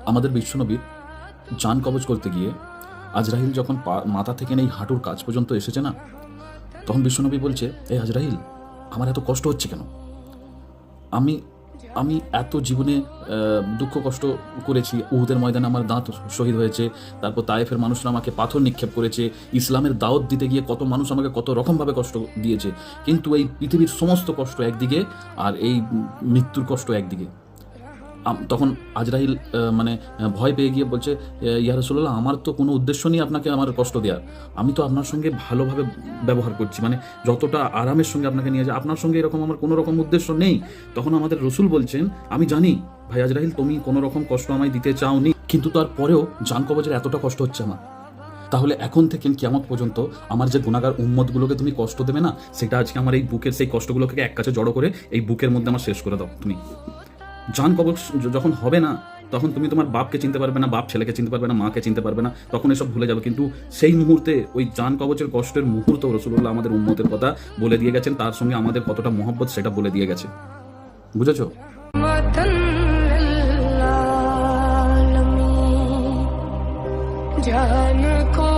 আমাদের বিশ্বনবীর জান কবজ করতে গিয়ে আজরাইল যখন মাথা থেকে নেই হাঁটুর কাছ পর্যন্ত এসেছে না, তখন বিশ্বনবী বলছে, এই আজরাইল, আমার এত কষ্ট হচ্ছে কেন? আমি আমি এত জীবনে দুঃখ কষ্ট করেছি। উহুদের ময়দানে আমার দাঁত শহীদ হয়েছে, তারপর তায়েফের মানুষরা আমাকে পাথর নিক্ষেপ করেছে, ইসলামের দাওয়াত দিতে গিয়ে কত মানুষ আমাকে কত রকমভাবে কষ্ট দিয়েছে, কিন্তু এই পৃথিবীর সমস্ত কষ্ট একদিকে আর এই মৃত্যুর কষ্ট একদিকে। তখন আজরাইল ভয় পেয়ে গিয়ে বলছে, ইয়া রাসূলুল্লাহ, আমার তো কোনো উদ্দেশ্য নেই আপনাকে আমার কষ্ট দেওয়ার। আমি তো আপনার সঙ্গে ভালোভাবে ব্যবহার করছি, যতটা আরামের সঙ্গে আপনাকে নিয়ে যায়, আপনার সঙ্গে এরকম আমার কোনো রকম উদ্দেশ্য নেই। তখন আমাদের রসুল বলছেন, আমি জানি ভাই আজরাইল, তুমি কোনো রকম কষ্ট আমায় দিতে চাওনি, কিন্তু তারপরেও জান কবজের এতটা কষ্ট হচ্ছে আমার। তাহলে এখন থেকে কিয়ামত পর্যন্ত আমার যে গুনাহগার উম্মতগুলোকে তুমি কষ্ট দেবে না, সেটা আজকে আমার এই বুকের সেই কষ্টগুলোকে এক কাছে জড়ো করে এই বুকের মধ্যে আমার শেষ করে দাও। তুমি জান কবজ যখন হবে না, তখন তুমি তোমার বাপকে চিনতে পারবে না, বাপ ছেলেকে চিনতে পারবে না, মাকে চিনতে পারবে না, তখন এসব ভুলে যাবে। কিন্তু সেই মুহূর্তে ওই জান কবজের কষ্টের মুহূর্ত রাসূলুল্লাহ আমাদের উম্মতের কথা বলে দিয়ে গেছেন, তার সঙ্গে আমাদের কতটা মহব্বত সেটা বলে দিয়ে গেছে। বুঝেছো? জান কো